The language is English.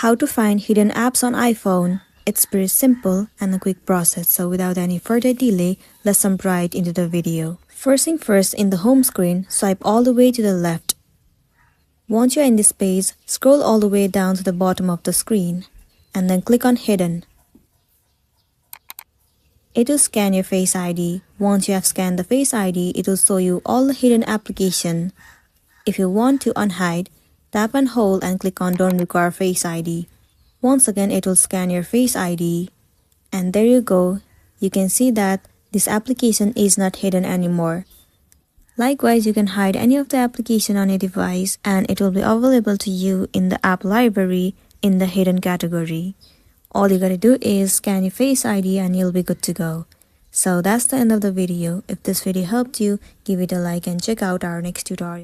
How to find hidden apps on iPhone. It's pretty simple and a quick process, so without any further delay, let's jump right into the video. First thing first, in the home screen, swipe all the way to the left. Once you're in this page, scroll all the way down to the bottom of the screen and then click on Hidden. It will scan your Face ID. Once you have scanned the Face ID, it will show you all the hidden applications. If you want to unhide, tap and hold and click on Don't Require Face ID. Once again, it will scan your Face ID. And there you go. You can see that this application is not hidden anymore. Likewise, you can hide any of the application on your device and it will be available to you in the app library in the hidden category. All you gotta do is scan your Face ID and you'll be good to go. So that's the end of the video. If this video helped you, give it a like and check out our next tutorial.